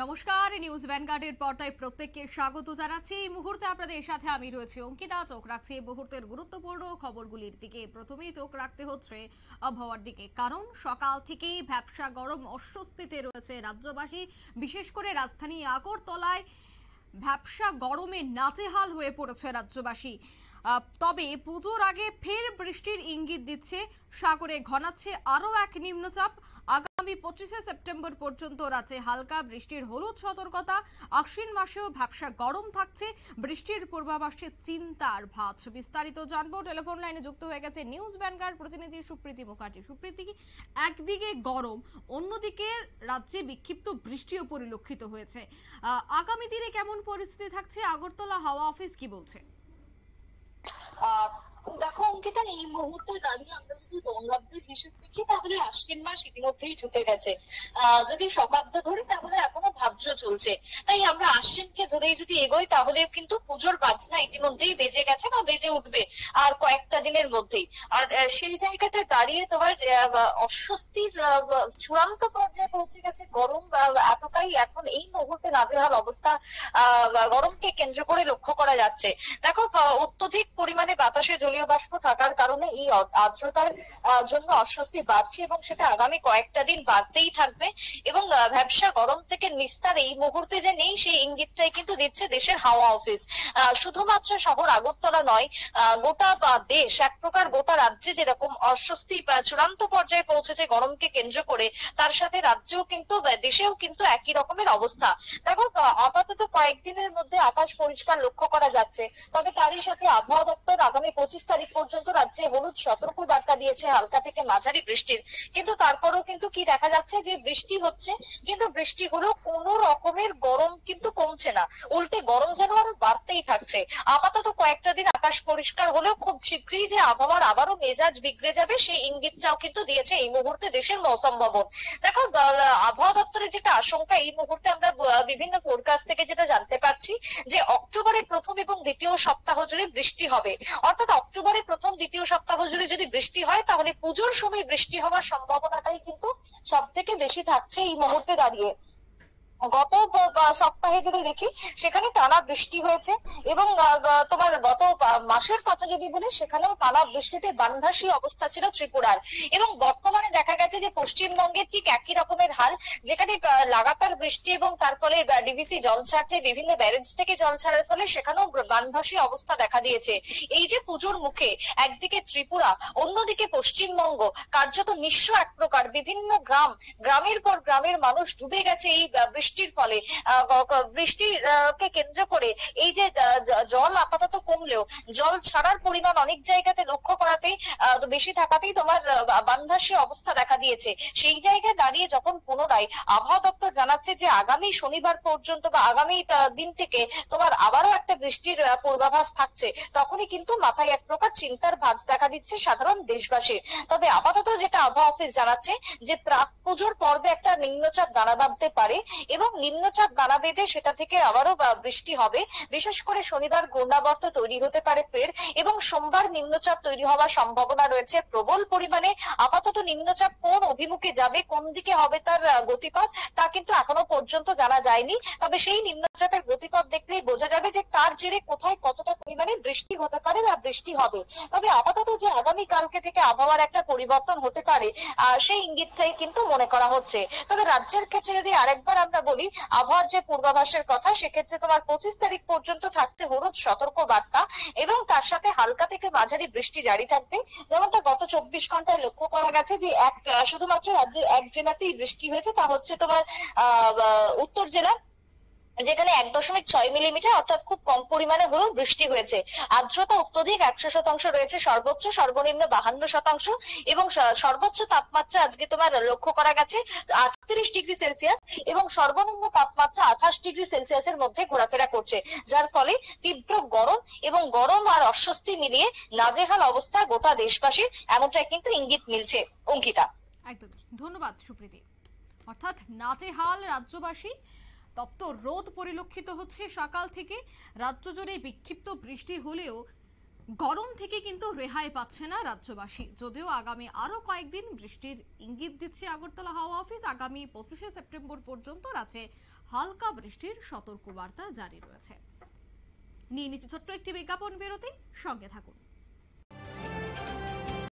নমস্কার, নিউজ ভ্যানগার্ডের পর্দায় প্রত্যেককে স্বাগত জানাচ্ছি। এই মুহূর্তে আপনাদের সাথে আমি রয়েছি অঙ্কিতা। চোখ রাখছি এই মুহূর্তের গুরুত্বপূর্ণ খবরগুলির দিকে। প্রথমেই চোখ রাখতে হচ্ছে আবহাওয়ার দিকে, কারণ সকাল থেকেই ভ্যাপসা গরম অস্বস্তিতে রয়েছে রাজ্যবাসী। বিশেষ করে রাজধানী আগরতলায় ভ্যাপসা গরমে নাজেহাল হয়ে পড়েছে রাজ্যবাসী। তবে পুজোর আগে ফের বৃষ্টির ইঙ্গিত দিচ্ছে, সাগরে ঘনাচ্ছে আরো এক নিম্নচাপ। আগামী 25শে সেপ্টেম্বর পর্যন্ত রাজ্যে হালকা বৃষ্টির হলুদ সতর্কতা। আশ্বিন মাসেও ভ্যাপসা গরম থাকছে, বৃষ্টির পূর্বাভাসে চিন্তার ভাঁজ। বিস্তারিত জানবো, টেলিফোন লাইনে যুক্ত হয়ে গেছে নিউজ ভ্যানগার্ড প্রতিনিধি সুপ্রীতি মুখার্জি। সুপ্রীতি, একদিকে গরম, অন্যদিকে রাজ্যে বিক্ষিপ্ত বৃষ্টিও পরিলক্ষিত হয়েছে। আগামী দিনে কেমন পরিস্থিতি থাকছে, আগরতলা হাওয়া অফিস কি বলছে? দেখো অঙ্কিতা, এই মুহূর্তে দাঁড়িয়ে আমরা যদি বঙ্গাব্দের হিসেব দেখি তাহলে আশ্বিন মাস ইতিমধ্যেই ঢুকে গেছে। যদি শকাব্দ ধরি তাহলে এখনো ভাদ্র চলছে। তাই আমরা আশ্বিনকে ধরেই যদি এগোই তাহলে কিন্তু পুজোর বাজনা ইতিমধ্যেই বেজে গেছে বা বেজে উঠবে আর কয়েকটা দিনের মধ্যেই। আর সেই জায়গাটা দাঁড়িয়ে তোমার অস্বস্তির চূড়ান্ত পর্যায়ে পৌঁছে গেছে। গরম এতটাই এখন এই মুহূর্তে নাজেহাল অবস্থা গরমকে কেন্দ্র করে লক্ষ্য করা যাচ্ছে। দেখো, অত্যধিক পরিমাণে বাতাসে জলীয় বাষ্প থাকার কারণে এই আর্দ্রতার জন্য অস্বস্তি বাড়ছে এবং সেটা আগামী কয়েকটা দিন বাড়তেই থাকবে। এবং ভ্যাপসা গরম থেকে নিস্তার এই মুহূর্তে যে নেই সেই ইঙ্গিতটাই কিন্তু দিচ্ছে দেশের হাওয়া অফিস। শুধুমাত্র শহর আগরতলা নয়, গোটা দেশ, এক প্রকার গোটা রাজ্যে যেরকম অস্বস্তি চূড়ান্ত পর্যায়ে পৌঁছেছে গরমকে কেন্দ্র করে, তার সাথে রাজ্যেও কিন্তু দেশেও কিন্তু একই রকমের অবস্থা। দেখো, আপাতত কয়েকদিনের মধ্যে আকাশ পরিষ্কার লক্ষ্য করা যাচ্ছে, তবে তারই সাথে আবহাওয়া দপ্তর আগামী 25 তারিখ পর্যন্ত রাজ্যে হলুদ সতর্ক বার্তা দিয়েছে হালকা থেকে মাঝারি বৃষ্টির। কিন্তু তারপরেও কিন্তু কি দেখা যাচ্ছে যে বৃষ্টি হচ্ছে, কিন্তু বৃষ্টি হলেও কোন রকমের গরম কিন্তু কমছে না, উল্টে গরম যেন আরো বাড়তেই থাকছে। আপাতত কয়েকটা দিন আকাশ পরিষ্কার হলেও খুব শীঘ্রই যে আবহাওয়ার আবারও মেজাজ বিগড়ে যাবে সেই ইঙ্গিতটাও কিন্তু দিয়েছে এই মুহূর্তে দেশের মৌসুম ভবন। দেখো, আবহাওয়া দপ্তরের যেটা আশঙ্কা, এই মুহূর্তে আমরা বিভিন্ন ফোরকাস্ট থেকে যেটা জানতে পারছি যে অক্টোবরের প্রথম এবং দ্বিতীয় সপ্তাহ জুড়ে বৃষ্টি হবে। অর্থাৎ অক্টোবরের প্রথম দ্বিতীয় সপ্তাহ জুড়ে যদি বৃষ্টি হয় তাহলে পুজোর সময় বৃষ্টি হওয়ার সম্ভাবনাটাই কিন্তু সব থেকে বেশি থাকছে এই মুহূর্তে দাঁড়িয়ে। গত সপ্তাহে যদি দেখি সেখানে টানা বৃষ্টি হয়েছে এবং তোমার গত মাসের কথা যদি বলি সেখানেও টানা বৃষ্টিতে বানভাসী অবস্থা ছিল ত্রিপুরার। এবং বর্তমানে দেখা গেছে যে পশ্চিমবঙ্গের ঠিক একই রকমের হাল, যেখানে লাগাতার বৃষ্টি এবং তার ফলে ডিভিসি জল ছাড়ছে, বিভিন্ন ব্যারেজ থেকে জল ছাড়ার ফলে সেখানেও বানভাসী অবস্থা দেখা দিয়েছে। এই যে পুজোর মুখে একদিকে ত্রিপুরা, অন্যদিকে পশ্চিমবঙ্গ কার্যত নিঃস্ব এক প্রকার, বিভিন্ন গ্রামের পর গ্রামের মানুষ ডুবে গেছে এই বৃষ্টির ফলে। বৃষ্টিকে কেন্দ্র করে এই যে জল আপাতত কমলেও জল ছাড়ার পরিমাণ অনেক জায়গাতে লক্ষ্য করাতেই বেশি থাকাতেই তোমার বানভাসী অবস্থা দেখা দিয়েছে। সেই জায়গায় দাঁড়িয়ে যখন পুনরায় আবহাওয়া দপ্তর জানাচ্ছে যে আগামী শনিবার পর্যন্ত বা আগামী দিন থেকে তোমার আবারও একটা বৃষ্টির পূর্বাভাস থাকছে, তখনই কিন্তু মাথায় এক প্রকার চিন্তার ভাঁজ দেখা দিচ্ছে সাধারণ দেশবাসীর। তবে আপাতত যেটা আবহাওয়া অফিস জানাচ্ছে যে প্রাক পুজোর পর্বে একটা নিম্নচাপ দানা বাঁধতে পারে এবং নিম্নচাপ দানা বেঁধে সেটা থেকে আবারও বৃষ্টি হবে। বিশেষ করে শনিবার ঘূর্ণাবর্ত তৈরি হতে পারে ফের, এবং সোমবার নিম্নচাপ তৈরি হওয়ার সম্ভাবনা রয়েছে প্রবল পরিমাণে। আপাতত নিম্নচাপ কোন অভিমুখে যাবে, কোন দিকে হবে তার গতিপথ, তা কিন্তু এখনো পর্যন্ত জানা যায়নি। তবে সেই নিম্নচাপের গতিপথ দেখলেই বোঝা যাবে যে তার জেরে কোথায় কতটা পরিমাণে বৃষ্টি হতে পারে বা বৃষ্টি হবে। তবে আপাতত যে আগামী কালকে থেকে আবহাওয়ার একটা পরিবর্তন হতে পারে সেই ইঙ্গিতটাই কিন্তু মনে করা হচ্ছে। তবে রাজ্যের ক্ষেত্রে যদি আরেকবার আমরা বলি আবহাওয়ার যে পূর্বাভাসের কথা, সেক্ষেত্রে তোমার 25 তারিখ পর্যন্ত থাকছে হলুদ সতর্ক বার্তা এবং তার সাথে হালকা থেকে মাঝারি বৃষ্টি জারি থাকবে। যেমনটা গত 24 ঘন্টায় লক্ষ্য করা গেছে যে শুধুমাত্র রাজ্যের এক জেলাতেই বৃষ্টি হয়েছে, তা হচ্ছে তোমার উত্তর জেলা, যেখানে 1.6 মিলিমিটার অর্থাৎ খুব কম পরিমাণে হলেও বৃষ্টি হয়েছে। আর্দ্রতা অত্যধিক 100% রয়েছে, সর্বোচ্চ সর্বনিম্ন 52%, এবং সর্বোচ্চ তাপমাত্রা আজকে তোমার লক্ষ্য করা গেছে 38 ডিগ্রি সেলসিয়াস এবং সর্বনিম্ন তাপমাত্রা 28 ডিগ্রি সেলসিয়াসের মধ্যে ঘোরাফেরা করছে, যার ফলে তীব্র গরম এবং গরম আর অস্বস্তি মিলিয়ে নাজেহাল অবস্থা গোটা দেশবাসীর, এমনটাই কিন্তু ইঙ্গিত মিলছে। অঙ্কিতা, একদম ধন্যবাদ সুপ্রীতি। অর্থাৎ নাজেহাল রাজ্যবাসী। তপ্ত রোদ পরিলক্ষিত হচ্ছে সকাল থেকে। রাজ্য জুড়ে বিক্ষিপ্ত বৃষ্টি হলেও গরম থেকে কিন্তু রেহাই পাচ্ছে না রাজ্যবাসী। যদিও আগামী আরো কয়েকদিন বৃষ্টির ইঙ্গিত দিচ্ছে আগরতলা হাওয়া অফিস। আগামী 25শে সেপ্টেম্বর পর্যন্ত রাজ্যে হালকা বৃষ্টির সতর্কবার্তা জারি রয়েছে। নিয়ে নিচ্ছি ছোট্ট একটি বিজ্ঞাপন বিরতি, সঙ্গে থাকুন।